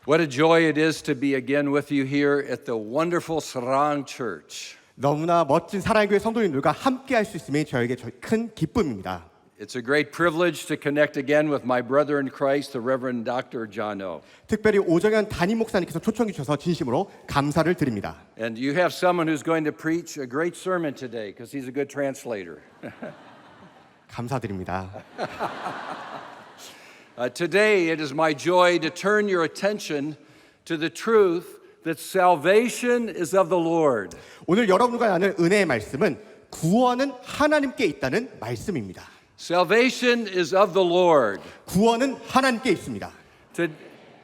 What a joy it is to be again with you here at the wonderful Sarang Church. 너무나 멋진 사랑의 교회 성도님들과 함께 할 수 있음이 저에게 큰 기쁨입니다. It's a great privilege to connect again with my brother in Christ, the Reverend Dr. John O. 특별히 오정현 담임 목사님께서 초청해 주셔서 진심으로 감사를 드립니다. And you have someone who's going to preach a great sermon today because he's a good translator. 감사드립니다. Today it is my joy to turn your attention to the truth that salvation is of the Lord. 오늘 여러분과 나눌 은혜의 말씀은 구원은 하나님께 있다는 말씀입니다. Salvation is of the Lord. 구원은 하나님께 있습니다.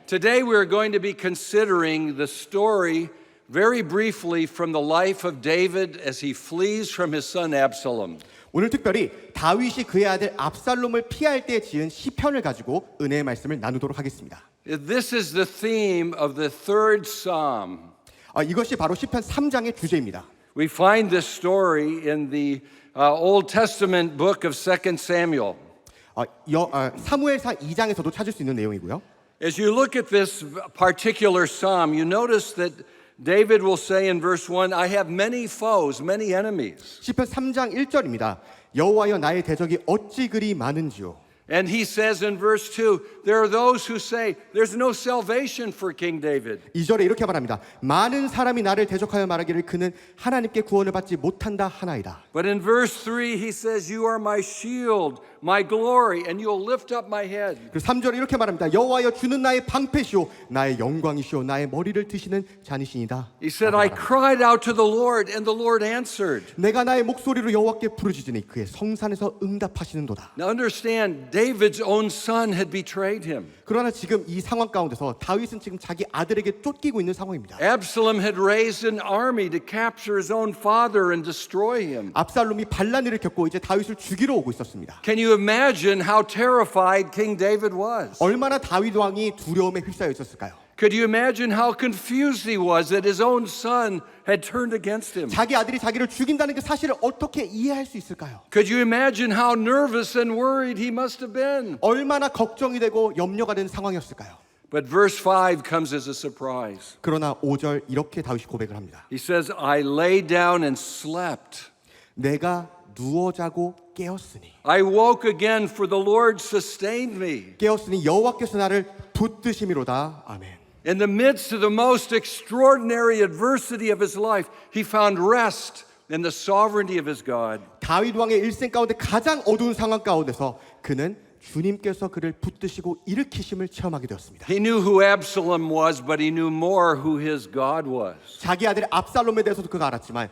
Today we are going to be considering the story very briefly from the life of David as he flees from his son Absalom. 오늘 특별히 다윗이 그의 아들 압살롬을 피할 때 지은 시편을 가지고 은혜의 말씀을 나누도록 하겠습니다. This is the theme of the third psalm. 이것이 바로 시편 3장의 주제입니다. We find this story in the Old Testament book of 2 Samuel. 사무엘상 2장에서도 찾을 수 있는 내용이고요. As you look at this particular psalm, you notice that David will say in verse 1, I have many foes, many enemies. 시편 3장 1절입니다. 여호와여 나의 대적이 어찌 그리 많은지요. And he says in verse 2, there are those who say there's no salvation for King David. 2절에 이렇게 말합니다. 많은 사람이 나를 대적하여 말하기를 그는 하나님께 구원을 받지 못한다 하나이다. But in verse 3 he says you are my shield, my glory, and you'll lift up my head. 그리고 3절에 이렇게 말합니다. 여호와여 주는 나의 방패시오 나의 영광이시오 나의 머리를 드시는 자니시니다. He said I cried out to the Lord and the Lord answered. 내가 나의 목소리로 여호와께 부르짖으니 그의 성산에서 응답하시는도다. Now understand, David's own son had betrayed him. 그러나 지금 이 상황 가운데서 다윗은 지금 자기 아들에게 쫓기고 있는 상황입니다. Absalom had raised an army to capture his own father and destroy him. 압살롬이 반란을 겪고 이제 다윗을 죽이러 오고 있었습니다. Can you imagine how terrified King David was? 얼마나 다윗 왕이 두려움에 휩싸여 있었을까요? Could you imagine how confused he was that his own son had turned against him? 자기 아들이 자기를 죽인다는 그 사실을 어떻게 이해할 수 있을까요? Could you imagine how nervous and worried he must have been? 얼마나 걱정이 되고 염려가 되는 상황이었을까요? But verse 5 comes as a surprise. 그러나 5절 이렇게 다윗이 고백을 합니다. He says, I lay down and slept. 내가 누워 자고 깨었으니 I woke again for the Lord sustained me. 깨었으니 여호와께서 나를 붙드심이로다. 아멘. In the midst of the most extraordinary adversity of his life, he found rest in the sovereignty of his God. 다윗 왕의 일생 가운데 가장 어두운 상황 가운데서 그는 주님께서 그를 붙드시고 일으키심을 체험하게 되었습니다. He knew who Absalom was, but he knew more who his God was. 자기 아들 압살롬에 대해서도 그가 알았지만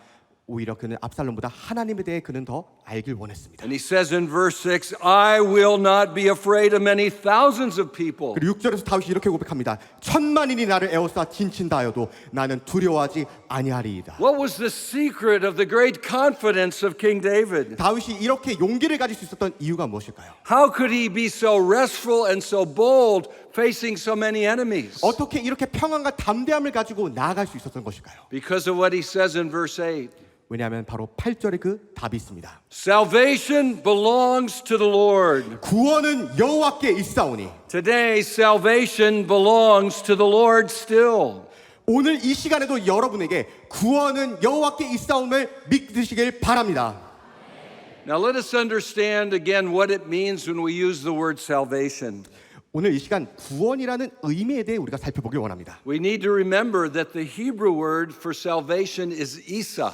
오히려 그는 압살롬보다 하나님에 대해 그는 더 알길 원했습니다. And he says in verse 6, I will not be afraid of many thousands of people. 그리고 6절에서 다윗이 이렇게 고백합니다. 천만인이 나를 에워싸 진친다 하여도 나는 두려워하지 아니하리이다. What was the secret of the great confidence of King David? 다윗이 이렇게 용기를 가질 수 있었던 이유가 무엇일까요? How could he be so restful and so bold facing so many enemies? 어떻게 이렇게 평안과 담대함을 가지고 나아갈 수 있었던 것일까요? Because of what he says in verse 8. 왜냐하면 바로 8절에 그 답이 있습니다. Salvation belongs to the Lord. 구원은 여호와께 있사오니. Today, salvation belongs to the Lord still. 오늘 이 시간에도 여러분에게 구원은 여호와께 있사옴을 믿으시길 바랍니다. Now let us understand again what it means when we use the word salvation. 오늘 이 시간 구원이라는 의미에 대해 우리가 살펴보길 원합니다. We need to remember that the Hebrew word for salvation is Isa.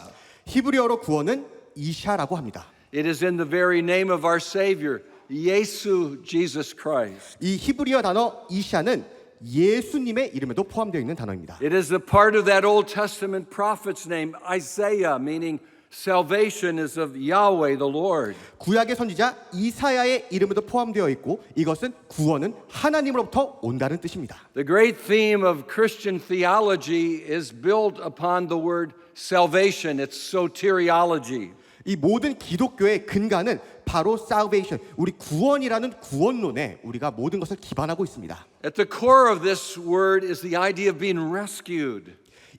히브리어로 구원은 이샤라고 합니다. It is in the very name of our Savior, 예수 Jesus Christ. 이 히브리어 단어 이샤는 예수님의 이름에도 포함되어 있는 단어입니다. It is a part of that Old Testament prophet's name, Isaiah, meaning salvation is of Yahweh the Lord. 구약의 선지자 이사야의 이름에도 포함되어 있고 이것은 구원은 하나님으로부터 온다는 뜻입니다. The great theme of Christian theology is built upon the word salvation. It's soteriology. 이 모든 기독교의 근간은 바로 salvation, 우리 구원이라는 구원론에 우리가 모든 것을 기반하고 있습니다. At the core of this word is the idea of being rescued.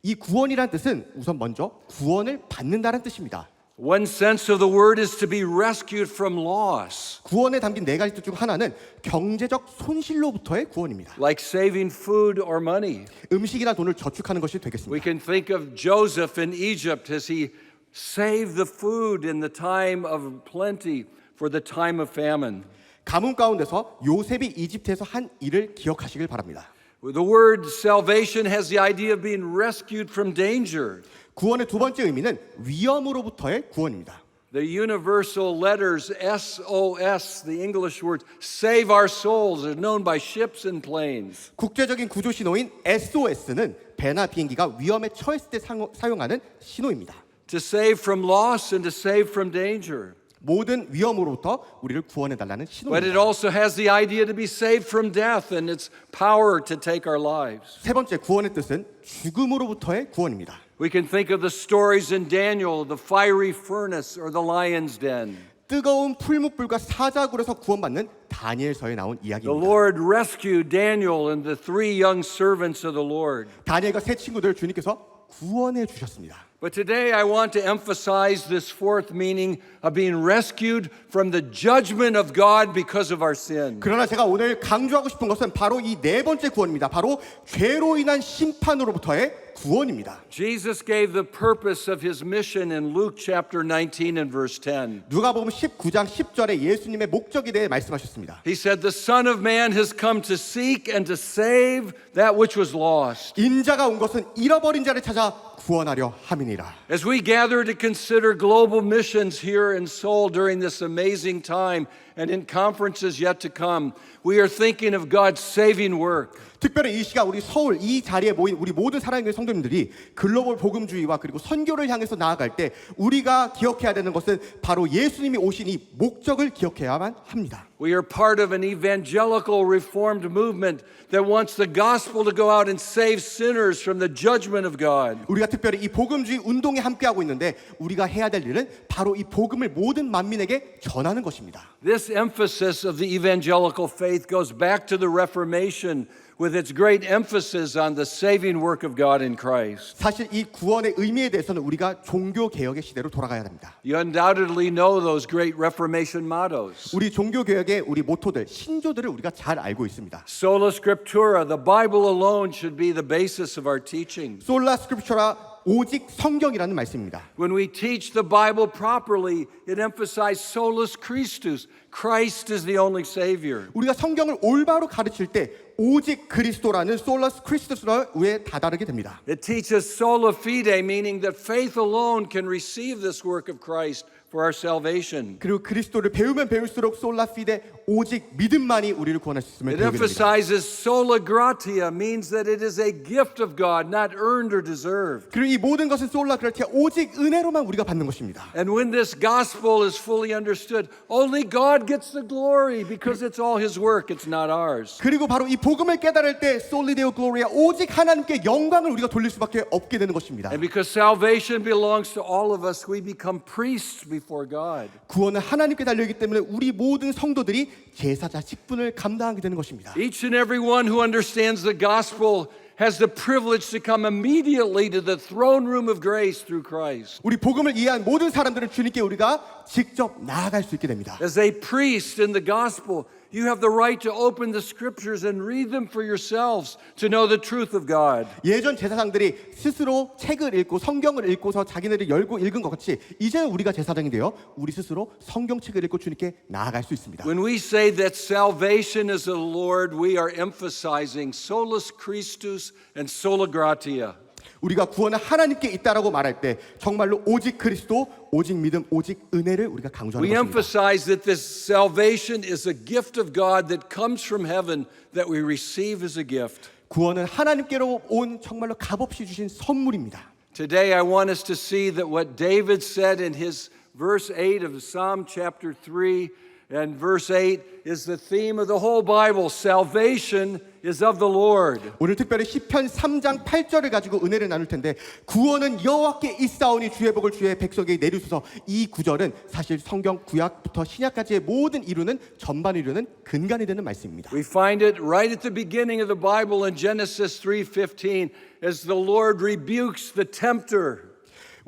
이 구원이라는 뜻은 우선 먼저 구원을 받는다는 뜻입니다. One sense of the word is to be rescued from loss, 구원에 담긴 네 가지 뜻 중 하나는 경제적 손실로부터의 구원입니다. like saving food or money. 음식이나 돈을 저축하는 것이 We 되겠습니다. can think of Joseph in Egypt as he saved the food in the time of plenty for the time of famine. 가뭄 가운데서 요셉이 이집트에서 한 일을 기억하시길 바랍니다. The word salvation has the idea of being rescued from danger. 구원의 두 번째 의미는 위험으로부터의 구원입니다. The universal letters SOS, the English word save our souls, are known by ships and planes. 국제적인 구조 신호인 SOS는 배나 비행기가 위험에 처했을 때 사용하는 신호입니다. To save from loss and to save from danger. 모든 위험으로부터 우리를 구원해 달라는 But it 신호입니다. also has the idea to be saved from death and its power to take our lives. 세 번째 구원의 뜻은 죽음으로부터의 구원입니다. We can think of the stories in Daniel, the fiery furnace or the lion's den. 뜨거운 풀무불과 사자굴에서 구원받는 다니엘서에 나온 The 이야기입니다. Lord rescued Daniel and the three young servants of the Lord. 다니엘과 세 친구들을 주님께서 구원해 주셨습니다. But today I want to emphasize this fourth meaning of being rescued from the judgment of God because of our sin. 그러나 제가 오늘 강조하고 싶은 것은 바로 이 네 번째 구원입니다. 바로 죄로 인한 심판으로부터의 구원입니다. Jesus gave the purpose of his mission in Luke chapter 19 and verse 10. 누가복음 19장 10절에 예수님의 목적에 대해 말씀하셨습니다. He said, "The Son of Man has come to seek and to save that which was lost." 인자가 온 것은 잃어버린 자를 찾아 구원하려 함이니라. As we gather to consider global missions here in Seoul during this amazing time and in conferences yet to come, we are thinking of God's saving work. 특별히 이 시간 우리 서울 이 자리에 모인 우리 모든 사랑하는 성도님들이 글로벌 복음주의와 그리고 선교를 향해서 나아갈 때 우리가 기억해야 되는 것은 바로 예수님이 오신 이 목적을 기억해야만 합니다. We are part of an evangelical reformed movement that wants the gospel to go out and save sinners from the judgment of God. 우리가 특별히 이 복음주의 운동에 함께하고 있는데 우리가 해야 될 일은 바로 이 복음을 모든 만민에게 전하는 것입니다. This emphasis of the evangelical faith goes back to the Reformation with its great emphasis on the saving work of God in Christ. 사실 이 구원의 의미에 대해서는 우리가 종교 개혁의 시대로 돌아가야 합니다. You undoubtedly know those great Reformation mottos. 우리 종교 개혁의 우리 모토들, 신조들을 우리가 잘 알고 있습니다. Sola Scriptura, the Bible alone should be the basis of our teaching. 솔라 스크립처라 오직 성경이라는 말씀입니다. When we teach the Bible properly, it emphasizes solus Christus. Christ is the only Savior. 우리가 성경을 올바로 가르칠 때 오직 그리스도라는 솔라스 크리스토스에 다다르게 됩니다. It teaches sola fide, meaning that faith alone can receive this work of Christ for our salvation. 그리고 그리스도를 배우면 배울수록 솔라 피데 오직 믿음만이 우리를 구원할 수 있음을 It 배우게 됩니다. emphasizes sola gratia, means that it is a gift of God, not earned or deserved. 그리고 이 모든 것은 솔라 그라티아 오직 은혜로만 우리가 받는 것입니다. And when this gospel is fully understood, only God gets the glory because it's all His work, it's not ours. 그리고 바로 이 복음을 깨달을 때 솔리데오 글로리아 오직 하나님께 영광을 우리가 돌릴 수밖에 없게 되는 것입니다. And because salvation belongs to all of us, we become priests before God. 구원은 하나님께 달려있기 때문에 우리 모든 성도들이 제사자 직분을 감당하게 되는 것입니다. Each and every one who understands the gospel has the privilege to come immediately to the throne room of grace through Christ. 우리 복음을 이해한 모든 사람들은 주님께 우리가 직접 나아갈 수 있게 됩니다. As a priest in the gospel, you have the right to open the scriptures and read them for yourselves to know the truth of God. 예전 제사장들이 스스로 책을 읽고 성경을 읽고서 자기네를 열고 읽은 것 같이 이제는 우리가 제사장이 되어 우리 스스로 성경책을 읽고 주님께 나아갈 수 있습니다. When we say that salvation is of the Lord, we are emphasizing solus Christus and sola gratia. 우리가 구원은 하나님께 있다라고 말할 때 정말로 오직 그리스도, 오직 믿음, 오직 은혜를 우리가 강조하는 We 것입니다. emphasize that this salvation is a gift of God that comes from heaven that we receive as a gift. 구원은 하나님께로 온 정말로 값없이 주신 선물입니다. Today I want us to see that what David said in his verse 8 of Psalm chapter 3 and verse 8 is the theme of the whole Bible. Salvation is of the Lord. 오늘 특별히 시편 3장 8절을 가지고 은혜를 나눌 텐데 구원은 여호와께 있사오니 주의 복을 주의 백성에게 내리소서. 이 구절은 사실 성경 구약부터 신약까지의 모든 이루는 전반을 이루는 근간이 되는 말씀입니다. We find it right at the beginning of the Bible in Genesis 3:15 as the Lord rebukes the tempter.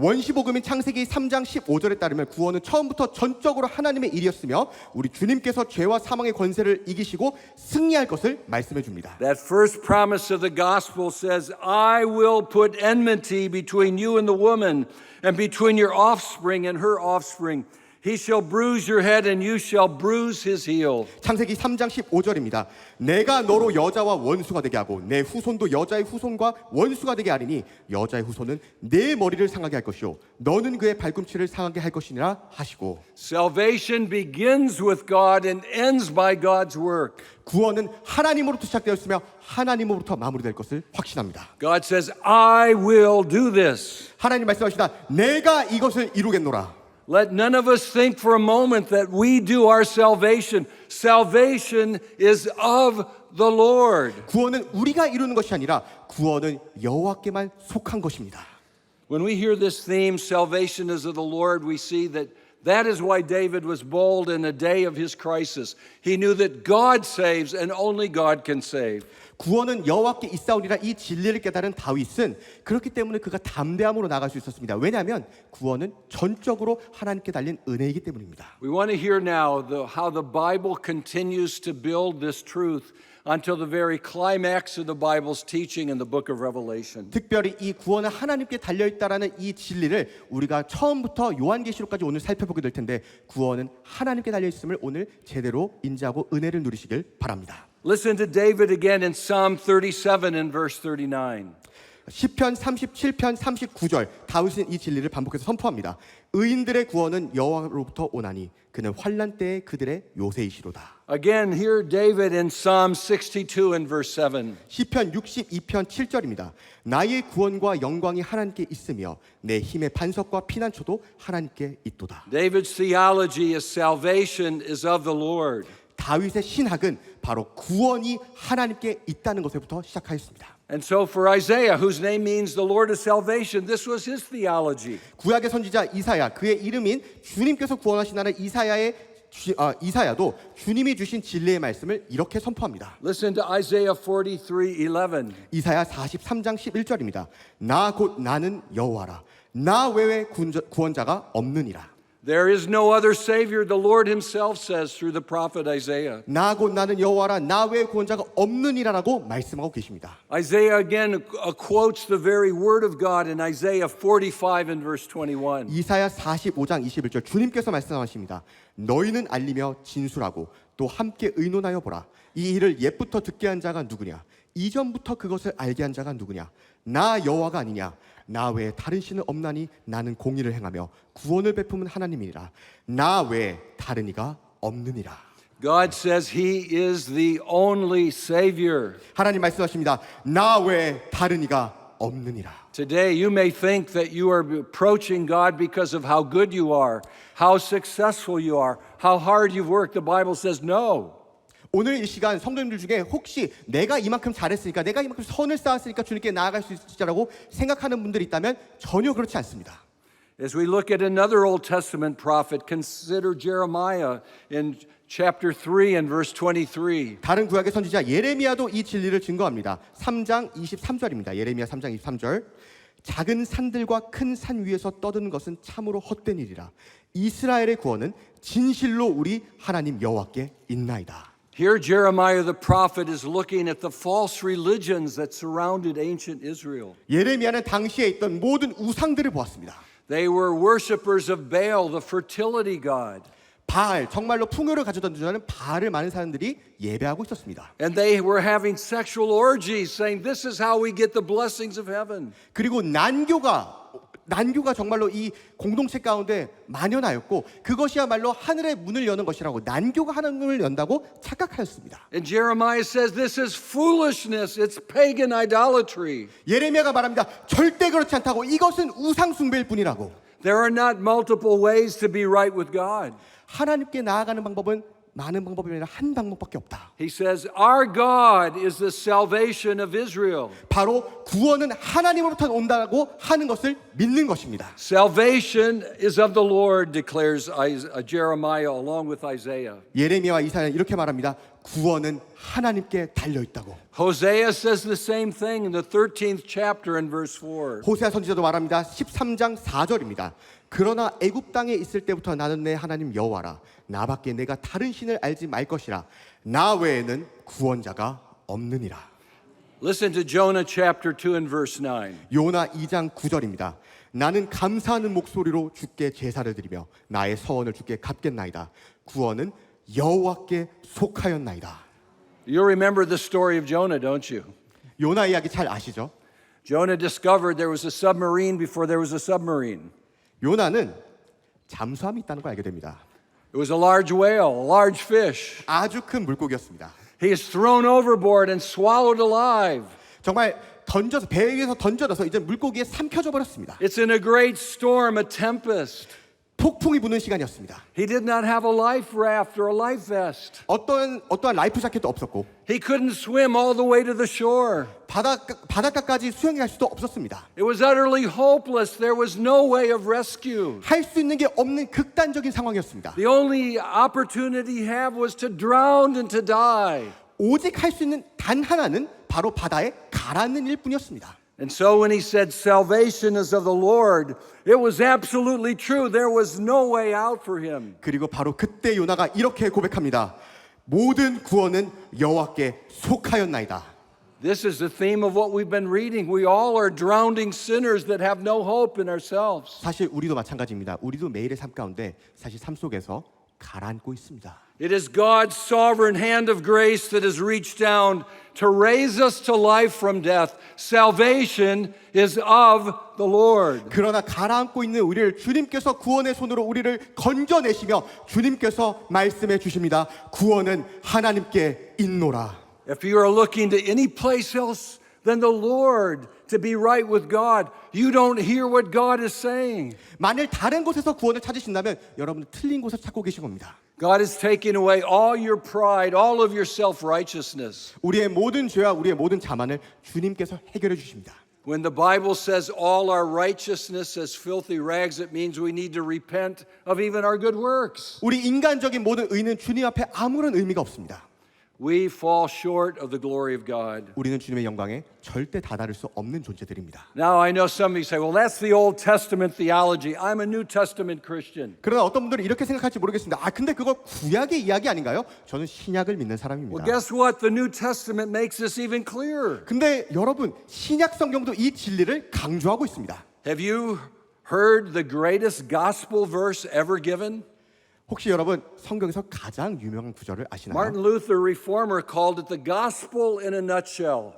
원시복음인 창세기 3장 15절에 따르면 구원은 처음부터 전적으로 하나님의 일이었으며 우리 주님께서 죄와 사망의 권세를 이기시고 승리할 것을 말씀해 줍니다. That first promise of the gospel says, I will put enmity between you and the woman, and between your offspring and her offspring. He shall bruise your head and you shall bruise his heel. 창세기 3장 15절입니다. 내가 너로 여자와 원수가 되게 하고 내 후손도 여자의 후손과 원수가 되게 하리니 여자의 후손은 내 머리를 상하게 할 것이요 너는 그의 발꿈치를 상하게 할 것이니라 하시고. Salvation begins with God and ends by God's work. 구원은 하나님으로부터 시작되었으며 하나님으로부터 마무리될 것을 확신합니다. God says, I will do this. 하나님 말씀하시다. 내가 이것을 이루겠노라. Let none of us think for a moment that we do our salvation. Salvation is of the Lord. 구원은 우리가 이루는 것이 아니라 구원은 여호와께만 속한 것입니다. When we hear this theme, salvation is of the Lord, we see that is why David was bold in the day of his crisis. He knew that God saves and only God can save. 구원은 여호와께 있사오니라 이 진리를 깨달은 다윗은 그렇기 때문에 그가 담대함으로 나갈 수 있었습니다. 왜냐하면 구원은 전적으로 하나님께 달린 은혜이기 때문입니다. We want to hear now how the Bible continues to build this truth until the very climax of the Bible's teaching in the book of Revelation. 특별히 이 구원은 하나님께 달려있다라는 이 진리를 우리가 처음부터 요한계시록까지 오늘 살펴보게 될 텐데 구원은 하나님께 달려있음을 오늘 제대로 인지하고 은혜를 누리시길 바랍니다. Listen to David again in Psalm 37 and verse 39. 시편 37편 39절 다윗은 이 진리를 반복해서 선포합니다. 의인들의 구원은 여호와로부터 오나니 그는 환난 때에 그들의 요새이시로다. Again, hear David in Psalm 62 and verse 7. 시편 62편 7절입니다. 나의 구원과 영광이 하나님께 있으며 내 힘의 반석과 피난처도 하나님께 있도다. David's theology is salvation is of the Lord. 다윗의 신학은 바로 구원이 하나님께 있다는 것에부터 시작하였습니다. And so for Isaiah, whose name means the Lord is salvation, this was his theology. 구약의 선지자 이사야, 그의 이름인 주님께서 구원하시나는 이사야도 주님이 주신 진리의 말씀을 이렇게 선포합니다. Listen to Isaiah 43:11. 이사야 43장 11절입니다. 나 곧 나는 여호와라. 나 외에 구원자가 없느니라. There is no other Savior, the Lord himself says through the prophet Isaiah. 나 곧 나는 여호와라. 나 외에 구원자가 없느니라라고 말씀하고 계십니다. Isaiah again quotes the very word of God in Isaiah 45 and verse 21. 이사야 45장 21절 주님께서 말씀하십니다. 너희는 알리며 진술하고 또 함께 의논하여 보라. 이 일을 옛부터 듣게 한 자가 누구냐? 이전부터 그것을 알게 한 자가 누구냐? 나 여호와가 아니냐? 나 외에 다른 신은 없나니 나는 공의를 행하며 구원을 베푸는 하나님이니라. 나 외에 다른 이가 없느니라. God says he is the only Savior. 하나님 말씀하십니다. 나 외에 다른 이가 없느니라. Today you may think that you are approaching God because of how good you are, how successful you are, how hard you've worked. The Bible says no. 오늘 이 시간 성도님들 중에 혹시 내가 이만큼 잘했으니까 내가 이만큼 선을 쌓았으니까 주님께 나아갈 수 있을지라고 생각하는 분들이 있다면 전혀 그렇지 않습니다. As we look at another Old Testament prophet, consider Jeremiah in chapter 3 and verse 23. 다른 구약의 선지자 예레미야도 이 진리를 증거합니다. 3장 23절입니다. 예레미야 3장 23절. 작은 산들과 큰 산 위에서 떠드는 것은 참으로 헛된 일이라. 이스라엘의 구원은 진실로 우리 하나님 여호와께 있나이다. Here Jeremiah the prophet is looking at the false religions that surrounded ancient Israel. 예레미야는 당시에 있던 모든 우상들을 보았습니다. They were worshipers of Baal, the fertility god. 바알, 정말로 풍요를 가져다 주는 바알을 많은 사람들이 예배하고 있었습니다. And they were having sexual orgies, saying, this is how we get the blessings of heaven. 그리고 난교가 정말로 이 공동체 가운데 만연하였고 그것이야말로 하늘의 문을 여는 것이라고 난교가 하늘을 연다고 착각하였습니다. And Jeremiah says, this is foolishness, it's pagan idolatry. 예레미야가 말합니다. 절대 그렇지 않다고. 이것은 우상 숭배일 뿐이라고. There are not multiple ways to be right with God. 하나님께 나아가는 방법은 많은 방법이 아니라 한 방법밖에 없다. He says, Our God is the salvation of Israel. 바로 구원은 하나님으로부터 온다고 하는 것을 믿는 것입니다. Salvation is of the Lord, declares Jeremiah along with Isaiah. 예레미야와 이사야는 이렇게 말합니다. 구원은 하나님께 달려 있다고. Hosea says the same thing in the 13th chapter in verse 4. 호세아 선지자도 말합니다. 13장 4절입니다. 그러나 애굽 땅에 있을 때부터 나는 내 하나님 여호와라. 나밖에 내가 다른 신을 알지 말 것이라. 나 외에는 구원자가 없느니라. Listen to Jonah chapter 2 and verse 9. 요나 2장 9절입니다. 나는 감사하는 목소리로 주께 제사를 드리며 나의 서원을 주께 갚겠나이다. 구원은 여호와께 속하였나이다. You remember the story of Jonah, don't you? 요나 이야기 잘 아시죠? Jonah discovered there was a submarine before there was a submarine. 요나는 잠수함이 있다는 걸 알게 됩니다. It was a large whale, a large fish. 아주 큰 물고기였습니다. He is thrown overboard and swallowed alive. 정말 던져서 배 위에서 던져져서 이제 물고기에 삼켜져 버렸습니다. It's in a great storm, a tempest. 폭풍이 부는 시간이었습니다. He did not have a life raft or a life vest. 어떠한 라이프 자켓도 없었고 He couldn't swim all the way to the shore. 바닷가까지 수영할 수도 없었습니다. It was utterly hopeless. There was no way of rescue. 할 수 있는 게 없는 극단적인 상황이었습니다. The only opportunity he had was to drown and to die. 오직 할 수 있는 단 하나는 바로 바다에 가라앉는 일뿐이었습니다. And so when he said salvation is of the Lord, it was absolutely true. There was no way out for him. 그리고 바로 그때 요나가 이렇게 고백합니다. 모든 구원은 여호와께 속하였나이다. This is the theme of what we've been reading. We all are drowning sinners that have no hope in ourselves. 사실 우리도 마찬가지입니다. 우리도 매일의 삶 가운데 사실 삶 속에서 가라앉고 있습니다. It is God's sovereign hand of grace that has reached down to raise us to life from death. Salvation is of the Lord. 그러나 가라앉고 있는 우리를 주님께서 구원의 손으로 우리를 건져내시며 주님께서 말씀해 주십니다. 구원은 하나님께 있노라. If you are looking to any place else than the Lord to be right with God, you don't hear what God is saying. 만일 다른 곳에서 구원을 찾으신다면 여러분은 틀린 곳을 찾고 계신 겁니다. God is taking away all your pride, all of your self-righteousness. 우리의 모든 죄와 우리의 모든 자만을 주님께서 해결해 주십니다. When the Bible says all our righteousness as filthy rags, it means we need to repent of even our good works. 우리 인간적인 모든 의는 주님 앞에 아무런 의미가 없습니다. We fall short of the glory of God. 우리는 주님의 영광에 절대 다다를 수 없는 존재들입니다. Now I know some of you say, well, that's the Old Testament theology. I'm a New Testament Christian. 그러나 어떤 분들은 이렇게 생각할지 모르겠습니다. 근데 그거 구약의 이야기 아닌가요? 저는 신약을 믿는 사람입니다. Well, guess what? The New Testament makes this even clearer. 근데 여러분, 신약 성경도 이 진리를 강조하고 있습니다. Have you heard the greatest gospel verse ever given? 혹시 여러분 성경에서 가장 유명한 구절을 아시나요? Martin Luther, reformer, called it the gospel in a nutshell.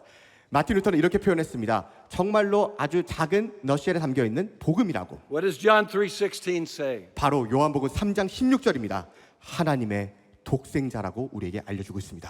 마틴 루터는 이렇게 표현했습니다. 정말로 아주 작은 너시엘에 담겨 있는 복음이라고. What does John 3:16 say? 바로 요한복음 3장 16절입니다. 하나님의 독생자라고 우리에게 알려주고 있습니다.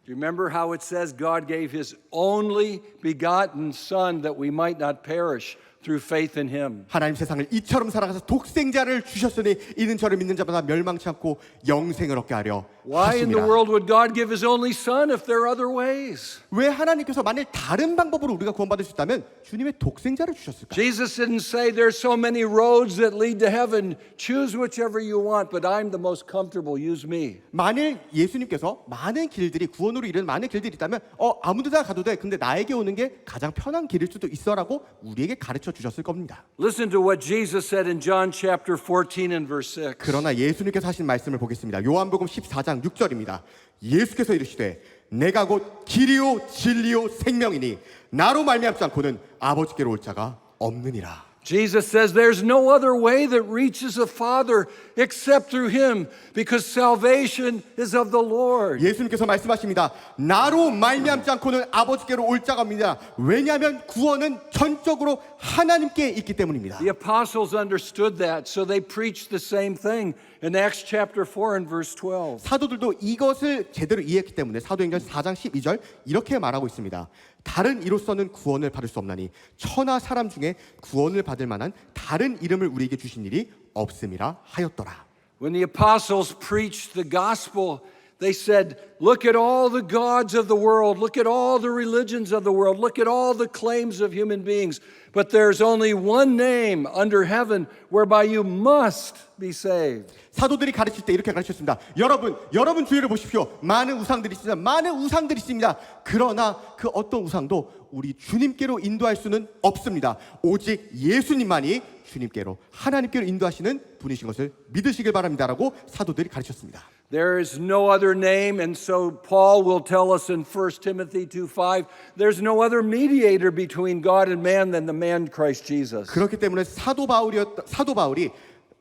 Do you remember how it says God gave his only begotten son that we might not perish through faith in him? 하나님 세상을 이처럼 사랑하사 독생자를 주셨으니 이는 저를 믿는 자마다 멸망치 않고 영생을 얻게 하려 Why in the 하심이라. world would God give his only son if there are other ways? 왜 하나님께서 만일 다른 방법으로 우리가 구원받을 수 있다면 주님의 독생자를 주셨을까? Jesus didn't say there's so many roads that lead to heaven. Choose whichever you want, but I'm the most comfortable. Use me. 만일 예수님께서 많은 길들이 구원으로 이르는 많은 길들이 있다면 아무 데나 가도 돼. 근데 나에게 오는 게 가장 편한 길일 수도 있어라고 우리에게 가르쳐 주셨을 겁니다. Listen to what Jesus said in John chapter 14 and verse 6. 그러나 예수님께서 하신 말씀을 보겠습니다. 요한복음 14장 6절입니다. 예수께서 이르시되 내가 곧 길이요 진리요 생명이니 나로 말미암지 않고는 아버지께로 올 자가 없느니라. Jesus says there's no other way that reaches the Father except through him because salvation is of the Lord. 예수님께서 말씀하십니다. 나로 말미암지 않고는 아버지께로 올 자가 없느니라. 왜냐하면 구원은 전적으로 하나님께 있기 때문입니다. The apostles understood that, so they preached the same thing in Acts chapter 4 and verse 12. 사도들도 이것을 제대로 이해했기 때문에 사도행전 4장 12절 이렇게 말하고 있습니다. 다른 이로서는 구원을 받을 수 없나니 천하 사람 중에 구원을 받을 만한 다른 이름을 우리에게 주신 일이 없음이라 하였더라. When the apostles preached the gospel They said, look at all the gods of the world, look at all the religions of the world, look at all the claims of human beings, but there's only one name under heaven whereby you must be saved. 사도들이 가르칠 때 이렇게 가르쳤습니다. 여러분 주위를 보십시오. 많은 우상들이 있습니다. 많은 우상들이 있습니다. 그러나 그 어떤 우상도 우리 주님께로 인도할 수는 없습니다. 오직 예수님만이 주님께로 하나님께로 인도하시는 분이신 것을 믿으시길 바랍니다라고 사도들이 가르쳤습니다. There is no other name, and so Paul will tell us in 1 Timothy 2:5, there's no other mediator between God and man than the man Christ Jesus. 그렇기 때문에 사도 바울이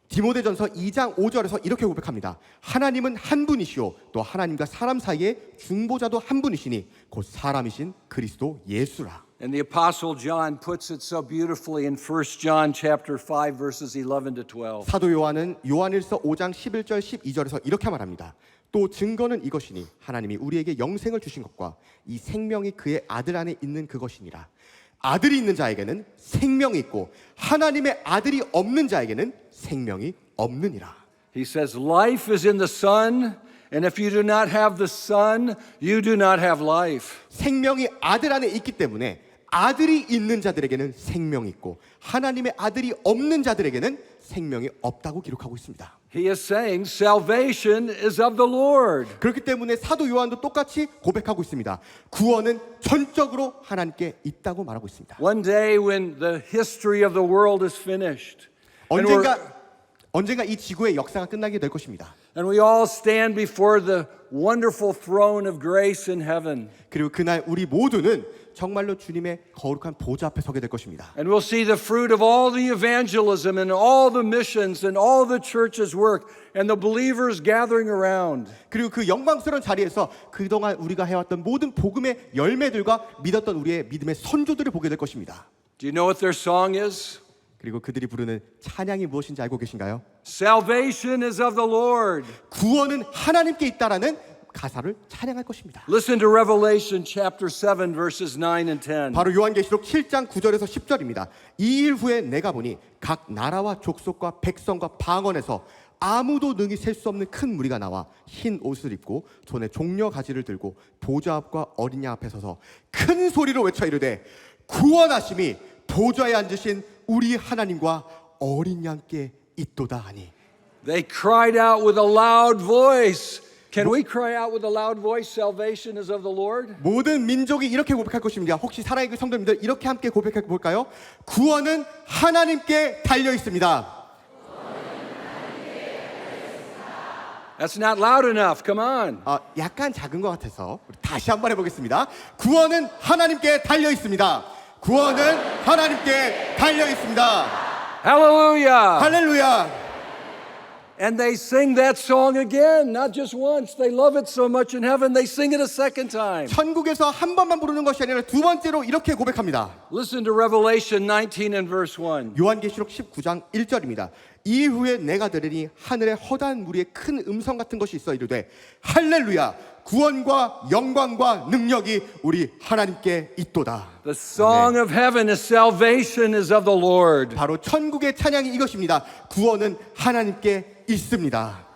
디모데전서 2장 5절에서 이렇게 고백합니다. 하나님은 한 분이시오 또 하나님과 사람 사이에 중보자도 한 분이시니 곧 사람이신 그리스도 예수라. And the apostle John puts it so beautifully in 1 John chapter 5 verses 11 to 12. 사도 요한은 요한일서 5장 11절 12절에서 이렇게 말합니다. 또 증거는 이것이니 하나님이 우리에게 영생을 주신 것과 이 생명이 그의 아들 안에 있는 그것이니라. 아들이 있는 자에게는 생명이 있고 하나님의 아들이 없는 자에게는 생명이 없느니라. He says life is in the Son, and if you do not have the Son, you do not have life. 생명이 아들 안에 있기 때문에 아들이 있는 자들에게는 생명이 있고 하나님의 아들이 없는 자들에게는 생명이 없다고 기록하고 있습니다. He is saying salvation is of the Lord. 그렇기 때문에 사도 요한도 똑같이 고백하고 있습니다. 구원은 전적으로 하나님께 있다고 말하고 있습니다. One day when the history of the world is finished, and 언젠가 이 지구의 역사가 끝나게 될 것입니다. we all stand before the wonderful throne of grace in heaven. 그리고 그날 우리 모두는 정말로 주님의 거룩한 보좌 앞에 서게 될 것입니다. And we'll see the fruit of all the evangelism and all the missions and all the church's work and the believers gathering around. 그리고 그 영광스러운 자리에서 그동안 우리가 해왔던 모든 복음의 열매들과 믿었던 우리의 믿음의 선조들을 보게 될 것입니다. Do you know what their song is? 그리고 그들이 부르는 찬양이 무엇인지 알고 계신가요? Salvation is of the Lord. 구원은 하나님께 있다라는 가사를 찬양할 것입니다. Listen to Revelation chapter 7 verses 9 and 10. 바로 요한계시록 7장 9절에서 10절입니다. 이 일 후에 내가 보니 각 나라와 족속과 백성과 방언에서 아무도 능히 셀 수 없는 큰 무리가 나와 흰 옷을 입고 손에 종려 가지를 들고 보좌 앞과 어린 양 앞에 서서 큰 소리로 외쳐 이르되 구원하심이 보좌에 앉으신 우리 하나님과 어린 양께 있도다 하니. They cried out with a loud voice. Can we cry out with a loud voice? Salvation is of the Lord. 모든 민족이 이렇게 고백할 것입니다. 혹시 살아있는 성도님들 이렇게 함께 고백해 볼까요? 구원은 하나님께 달려 있습니다. That's not loud enough. Come on. 약간 작은 것 같아서 우리 다시 한번 해보겠습니다. 구원은 하나님께 달려 있습니다. 구원은 하나님께 달려 있습니다. Hallelujah. 할렐루야. And they sing that song again, not just once. They love it so much in heaven, they sing it a second time. 천국에서 한 번만 부르는 것이 아니라 두 번째로 이렇게 고백합니다. Listen to Revelation 19 and verse 1. 요한계시록 19장 1절입니다. 이후에 내가 들으니 하늘에 허다한 무리의 큰 음성 같은 것이 있어 이르되 할렐루야 구원과 영광과 능력이 우리 하나님께 있도다. The song of heaven is salvation is of the Lord. 바로 천국의 찬양이 이것입니다. 구원은 하나님께 있습니다.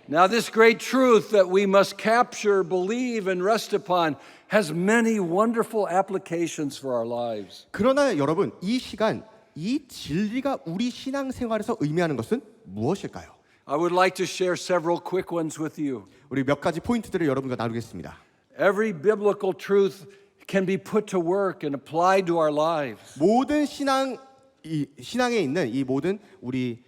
Now this great truth that we must capture, believe and rest upon has many wonderful applications for our lives. 그러나 여러분 이 시간 이 진리가 우리 신앙생활에서 의미하는 것은 무엇일까요? I would like to share several quick ones with you. 우리 몇 가지 포인트들을 여러분과 나누겠습니다. Every biblical truth can be put to work and applied to our lives. 모든 신앙에 있는 이 모든 우리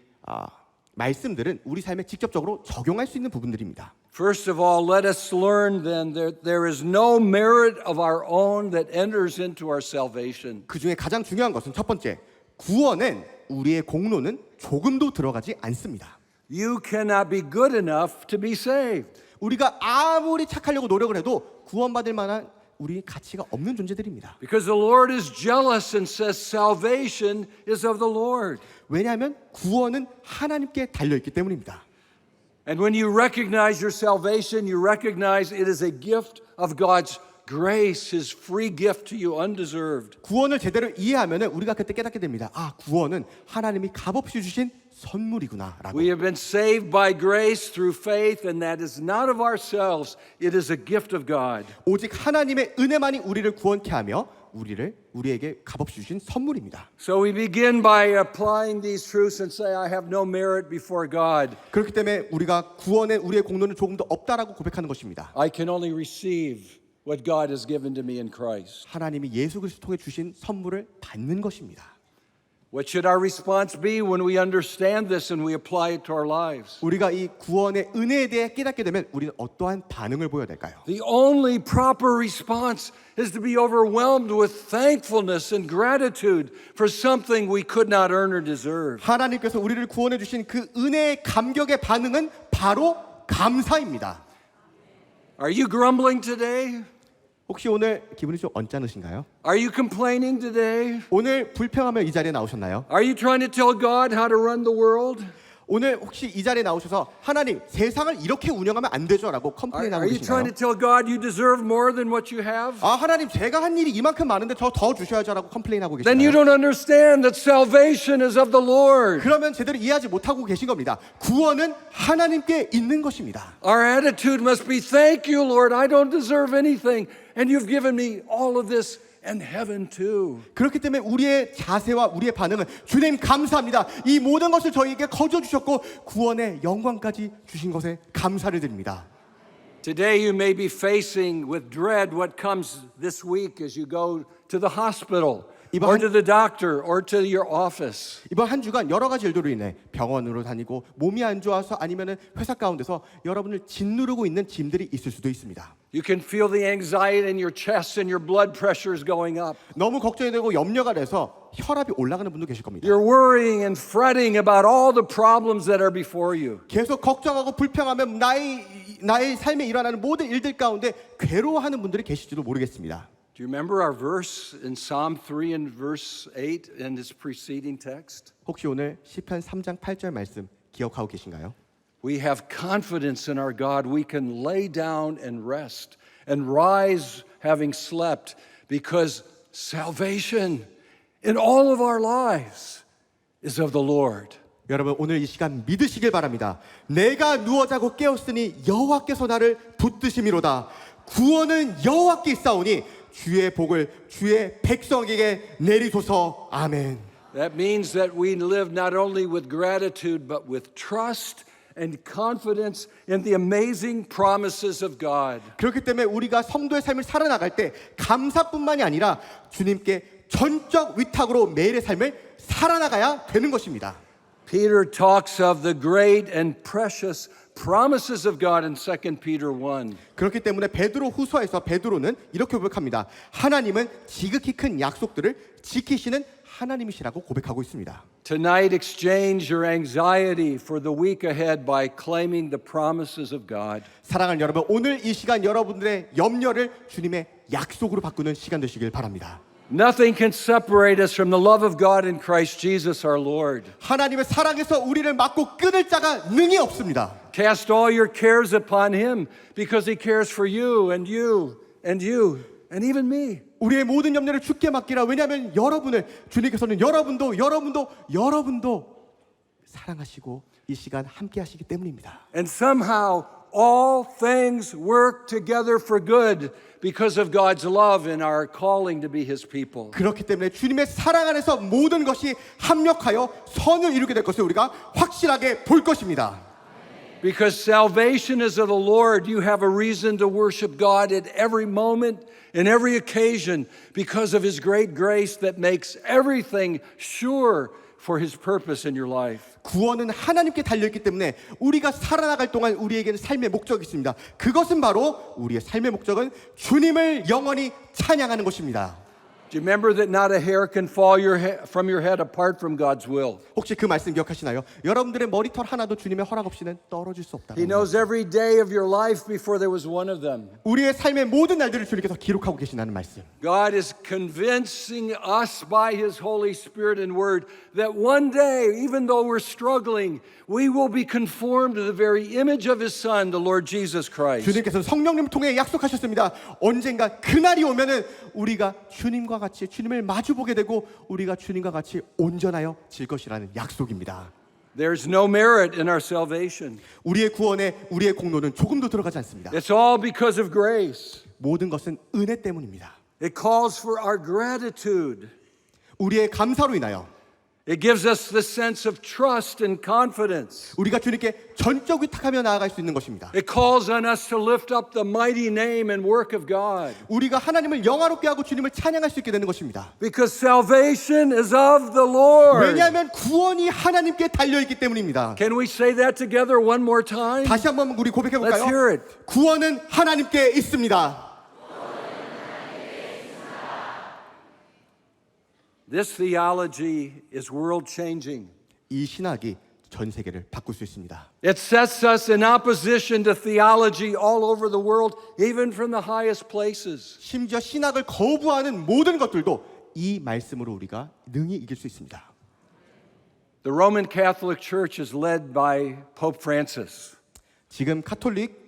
말씀들은 우리 삶에 직접적으로 적용할 수 있는 부분들입니다. First of all, let us learn then that there is no merit of our own that enters into our salvation. 그 중에 가장 중요한 것은 첫 번째, 구원은 우리의 공로는 조금도 들어가지 않습니다. You cannot be good enough to be saved. 우리가 아무리 착하려고 노력을 해도 구원받을 만한 우리 가치가 없는 존재들입니다. Because the Lord is jealous and says salvation is of the Lord. 왜냐하면 구원은 하나님께 달려있기 때문입니다. And when you recognize your salvation, you recognize it is a gift of God's grace, His free gift to you, undeserved. 구원을 제대로 이해하면 우리가 그때 깨닫게 됩니다. 구원은 하나님이 값없이 주신 선물이구나라고. We have been saved by grace through faith, and that is not of ourselves. It is a gift of God. 오직 하나님의 은혜만이 우리를 구원케 하며 우리에게 값없이 주신 선물입니다. So we begin by applying these truths and say, I have no merit before God. 그렇기 때문에 우리가 구원에 우리의 공로는 조금 더 없다라고 고백하는 것입니다. I can only receive what God has given to me in Christ. 하나님이 예수 그리스도 통해 주신 선물을 받는 것입니다. What should our response be when we understand this and we apply it to our lives? 우리가 이 구원의 은혜에 대해 깨닫게 되면 우리는 어떠한 반응을 보여야 될까요? The only proper response is to be overwhelmed with thankfulness and gratitude for something we could not earn or deserve. 하나님께서 우리를 구원해 주신 그 은혜의 감격의 반응은 바로 감사입니다. Are you grumbling today? 혹시 오늘 기분이 좀 언짢으신가요? Are you complaining today? 오늘 불평하며 이 자리에 나오셨나요? Are you trying to tell God how to run the world? 오늘 혹시 이 자리에 나오셔서 하나님 세상을 이렇게 운영하면 안 되죠 라고 Are 컴플레인하고 you trying to 계신가요? tell God you deserve more than what you have? 아 하나님 제가 한 일이 이만큼 많은데 더 주셔야죠 라고 컴플레인하고 Then you 계신가요? don't understand that salvation is of the Lord. 그러면 제대로 이해하지 못하고 계신 겁니다. 구원은 하나님께 있는 것입니다. Our attitude must be, thank you, Lord, I don't deserve anything, and you've given me all of this and heaven too. 그렇기 때문에 우리의 자세와 우리의 반응은 주님 감사합니다. 이 모든 것을 저희에게 거저 주셨고 구원의 영광까지 주신 것에 감사를 드립니다. Today you may be facing with dread what comes this week as you go to the hospital or to the doctor or to your office. 이번 한 주간 여러 가지 일들로 인해 병원으로 다니고 몸이 안 좋아서 아니면은 회사 가운데서 여러분을 짓누르고 있는 짐들이 있을 수도 있습니다. You can feel the anxiety in your chest and your blood pressure is going up. 너무 걱정이 되고 염려가 돼서 혈압이 올라가는 분도 계실 겁니다. You're worrying and fretting about all the problems that are before you. 계속 걱정하고 불평하며 나의 삶에 일어나는 모든 일들 가운데 괴로워하는 분들이 계실지도 모르겠습니다. Do you remember our verse in Psalm 3 and verse 8 in this preceding text? 혹시 오늘 시편 3장 8절 말씀 기억하고 계신가요? We have confidence in our God. We can lay down and rest and rise having slept because salvation in all of our lives is of the Lord. 여러분 오늘 이 시간 믿으시길 바랍니다. 내가 누워 자고 깨었으니 여호와께서 나를 붙드심이로다. 구원은 여호와께 있사오니 주의 복을 주의 백성에게 내리소서. 아멘. That means that we live not only with gratitude but with trust and confidence in the amazing promises of God. 그렇기 때문에 우리가 성도의 삶을 살아나갈 때 감사뿐만이 아니라 주님께 전적 위탁으로 매일의 삶을 살아나가야 되는 것입니다. Peter talks of the great and precious promises of God in 2 Peter 1. 그렇기 때문에 베드로 후서에서 베드로는 이렇게 고백합니다. 하나님은 지극히 큰 약속들을 지키시는 하나님이시라고 고백하고 있습니다. Tonight, exchange your anxiety for the week ahead by claiming the promises of God. 사랑하는 여러분, 오늘 이 시간 여러분들의 염려를 주님의 약속으로 바꾸는 시간 되시길 바랍니다. Nothing can separate us from the love of God in Christ Jesus our Lord. 하나님의 사랑에서 우리를 막고 끊을 자가 능히 없습니다. Cast all your cares upon Him because He cares for you and you and you and even me. 우리의 모든 염려를 주께 맡기라. 왜냐하면 여러분을 주님께서는 여러분도 사랑하시고 이 시간 함께 하시기 때문입니다. And somehow all things work together for good because of God's love and our calling to be His people. 그렇기 때문에 주님의 사랑 안에서 모든 것이 합력하여 선을 이루게 될 것을 우리가 확실하게 볼 것입니다. Because salvation is of the Lord, you have a reason to worship God at every moment, in every occasion, because of His great grace that makes everything sure for His purpose in your life. 구원은 하나님께 달려있기 때문에 우리가 살아나갈 동안 우리에게는 삶의 목적이 있습니다. 그것은 바로 우리의 삶의 목적은 주님을 영원히 찬양하는 것입니다. Do you remember that not a hair can fall from your head apart from God's will? 혹시 그 말씀 기억하시나요? 여러분들의 머리털 하나도 주님의 허락 없이는 떨어질 수 없다. He knows every day of your life before there was one of them. 우리의 삶의 모든 날들을 주님께서 기록하고 계신다는 말씀. God is convincing us by His Holy Spirit and Word that one day, even though we're struggling, we will be conformed to the very image of His Son, the Lord Jesus Christ. 주님께서 성령님을 통해 약속하셨습니다. 언젠가 그날이 오면은 우리가 주님과 같이 주님을 마주보게 되고 우리가 주님과 같이 온전하여 질 것이라는 약속입니다. There's no merit in our salvation. 우리의 구원에 우리의 공로는 조금도 들어가지 않습니다. It's all because of grace. 모든 것은 은혜 때문입니다. It calls for our gratitude. 우리의 감사로 인하여 It gives us the sense of trust and confidence. 우리가 주님께 전적 위탁하며 나아갈 수 있는 것입니다. It calls on us to lift up the mighty name and work of God. 우리가 하나님을 영화롭게 하고 주님을 찬양할 수 있게 되는 것입니다. Because salvation is of the Lord. 왜냐하면 구원이 하나님께 달려있기 때문입니다. Can we say that together one more time? 다시 한번 우리 고백해 Let's hear 볼까요? it. 구원은 하나님께 있습니다. This theology is world changing. 이 신학이 전 세계를 바꿀 수 있습니다. It sets us in opposition to theology all over the world, even from the highest places. 심지어 신학을 거부하는 모든 것들도 이 말씀으로 우리가 능히 이길 수 있습니다. The Roman Catholic Church is led by Pope Francis. 지금 카톨릭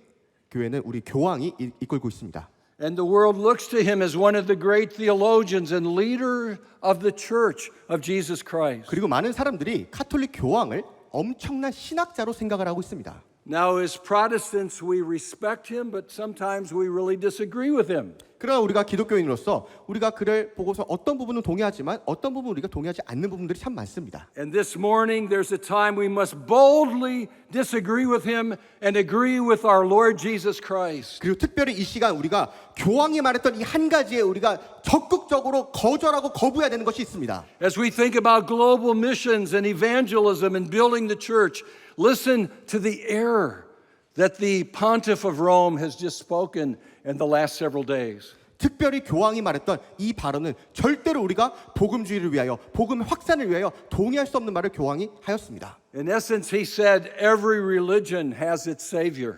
교회는 우리 교황이 이끌고 있습니다. And the world looks to him as one of the great theologians and leader of the church of Jesus Christ. 그리고 많은 사람들이 카톨릭 교황을 엄청난 신학자로 생각을 하고 있습니다. Now, as Protestants, we respect him, but sometimes we really disagree with him. 그러나 우리가 기독교인으로서 우리가 그를 보고서 어떤 부분은 동의하지만 어떤 부분은 우리가 동의하지 않는 부분들이 참 많습니다. And this morning, there's a time we must boldly disagree with him and agree with our Lord Jesus Christ. 그리고 특별히 이 시간 우리가 교황이 말했던 이 한 가지에 우리가 적극적으로 거절하고 거부해야 되는 것이 있습니다. As we think about global missions and evangelism and building the church, listen to the error that the Pontiff of Rome has just spoken in the last several days. 특별히 교황이 말했던 이 발언은 절대로 우리가 복음주의를 위하여 복음 확산을 위하여 동의할 수 없는 말을 교황이 하였습니다. In essence, he said, every religion has its savior.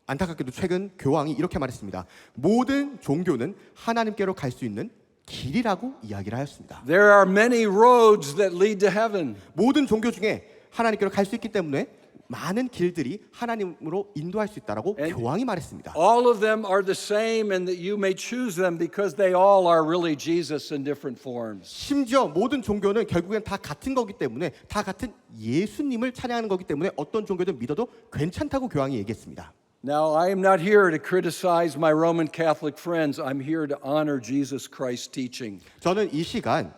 안타깝게도 최근 교황이 이렇게 말했습니다. 모든 종교는 하나님께로 갈 수 있는 길이라고 이야기를 하였습니다. There are many roads that lead to heaven. 모든 종교 중에 하나님께로 갈 수 있기 때문에 많은 길들이 하나님으로 인도할 수 있다라고 교황이 말했습니다. All of them are the same and that you may choose them because they all are really Jesus in different forms. 심지어 모든 종교는 결국엔 다 같은 거기 때문에 다 같은 예수님을 찬양하는 거기 때문에 어떤 종교든 믿어도 괜찮다고 교황이 얘기했습니다. Now, I am not here to criticize my Roman Catholic friends. I'm here to honor Jesus Christ's teaching. 저는 이 시간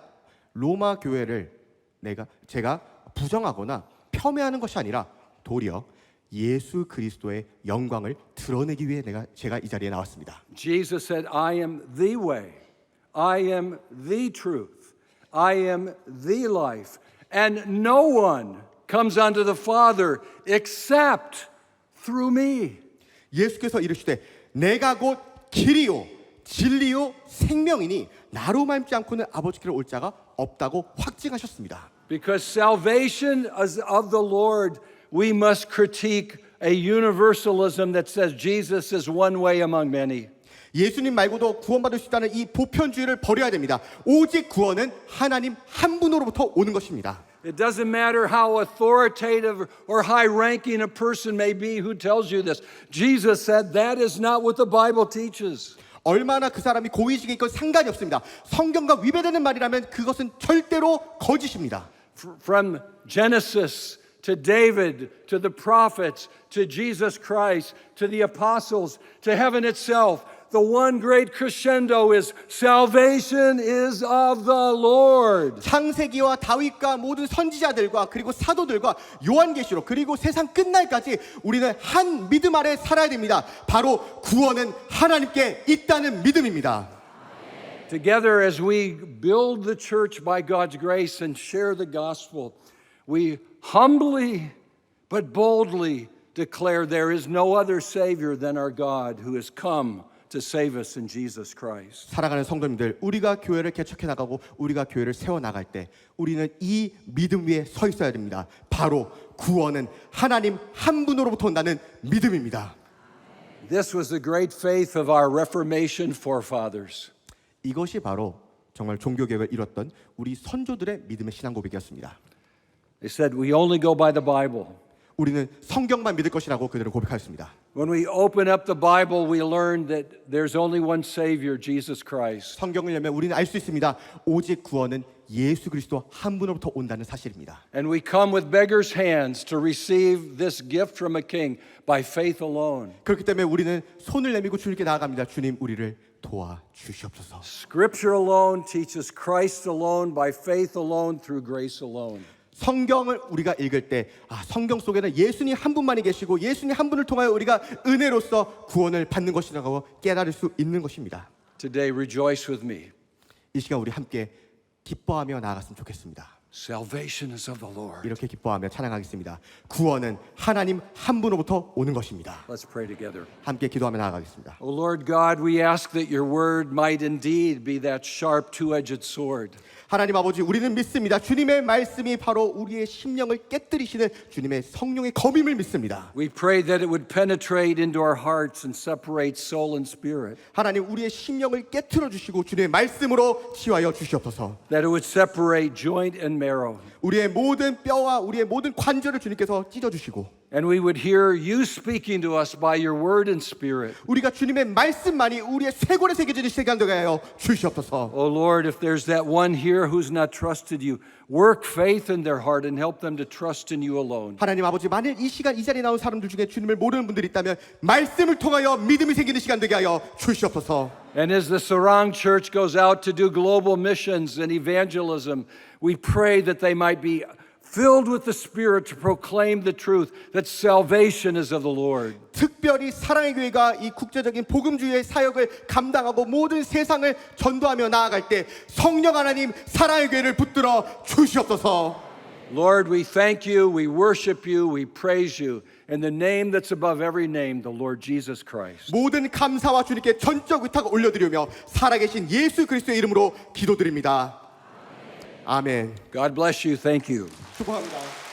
로마 교회를 제가 부정하거나 폄훼하는 것이 아니라 도리어 예수 그리스도의 영광을 드러내기 위해 제가 이 자리에 나왔습니다. Jesus said, I am the way, I am the truth, I am the life, and no one comes unto the Father except through me. 예수께서 이르시되 내가 곧 길이요 진리요 생명이니 나로 말미암지 않고는 아버지께로 올 자가 없다고 확증하셨습니다. Because salvation is of the Lord, we must critique a universalism that says Jesus is one way among many. 예수님 말고도 구원받을 수 있다는 이 보편주의를 버려야 됩니다. 오직 구원은 하나님 한 분으로부터 오는 것입니다. It doesn't matter how authoritative or high-ranking a person may be who tells you this. Jesus said that is not what the Bible teaches. 얼마나 그 사람이 고위직에 있건 상관이 없습니다. 성경과 위배되는 말이라면 그것은 절대로 거짓입니다. From Genesis to David, to the prophets, to Jesus Christ, to the apostles, to heaven itself, the one great crescendo is salvation is of the Lord. 창세기와 다윗과 모든 선지자들과 그리고 사도들과 요한계시록 그리고 세상 끝날까지 우리는 한 믿음 아래 살아야 됩니다. 바로 구원은 하나님께 있다는 믿음입니다. Together as we build the church by God's grace and share the gospel, we humbly but boldly declare there is no other Savior than our God who has come to save us in Jesus Christ. 사랑하는 성도님들, 우리가 교회를 개척해 나가고 우리가 교회를 세워 나갈 때 우리는 이 믿음 위에 서 있어야 됩니다. 바로 구원은 하나님 한 분으로부터 온다는 믿음입니다. This was the great faith of our Reformation forefathers. 이것이 바로 정말 종교개혁을 이뤘던 우리 선조들의 믿음의 신앙 고백이었습니다. They said we only go by the Bible. 우리는 성경만 믿을 것이라고 그들은 고백하였습니다. When we open up the Bible, we learn that there's only one Savior, Jesus Christ. 성경을 열면 우리는 알 수 있습니다. 오직 구원은 예수 그리스도 한 분으로부터 온다는 사실입니다. And we come with beggars' hands to receive this gift from a king by faith alone. 그렇기 때문에 우리는 손을 내밀고 주님께 나아갑니다. 주님 우리를 도와주시옵소서. Scripture alone teaches Christ alone by faith alone through grace alone. 성경을 우리가 읽을 때 성경 속에는 예수님 한 분만이 계시고 예수님 한 분을 통하여 우리가 은혜로서 구원을 받는 것이라고 깨달을 수 있는 것입니다. Today, rejoice with me. 이 시간 우리 함께 기뻐하며 나아갔으면 좋겠습니다. Salvation is of the Lord. 이렇게 기뻐하며 찬양하겠습니다. 구원은 하나님 한 분으로부터 오는 것입니다. Let's pray together. 함께 기도하며 나아가겠습니다. O Lord God, we ask that your word might indeed be that sharp two-edged sword. 하나님 아버지, 우리는 믿습니다. 주님의 말씀이 바로 우리의 심령을 깨뜨리시는 주님의 성령의 검임을 믿습니다. We pray that it would penetrate into our hearts and separate soul and spirit. 하나님 우리의 심령을 깨뜨려 주시고 주님의 말씀으로 치유하여 주시옵소서. That it would separate joint and marrow. 우리의 모든 뼈와 우리의 모든 관절을 주님께서 찢어 주시고 And we would hear you speaking to us by your word and spirit. 우리가 주님의 말씀만이 우리의 쇄골에 새겨지는 시간 되게 하여 주시옵소서. Oh Lord, if there's that one here who's not trusted you, work faith in their heart and help them to trust in you alone. 하나님 아버지, 만일 이 시간 이 자리에 나온 사람들 중에 주님을 모르는 분들이 있다면 말씀을 통하여 믿음이 생기는 시간 되게 하여 주시옵소서. And as the Sarang Church goes out to do global missions and evangelism, we pray that they might be filled with the Spirit to proclaim the truth that salvation is of the Lord. 특별히 사랑의 교회가 이 국제적인 복음주의의 사역을 감당하고 모든 세상을 전도하며 나아갈 때 성령 하나님 사랑의 교회를 붙들어 주시옵소서. Lord, we thank you, we worship you, we praise you in the name that's above every name, the Lord Jesus Christ. 모든 감사와 주님께 전적 의탁 올려드리며 살아계신 예수 그리스도의 이름으로 기도드립니다. 아멘. God bless you. Thank you. 축복합니다.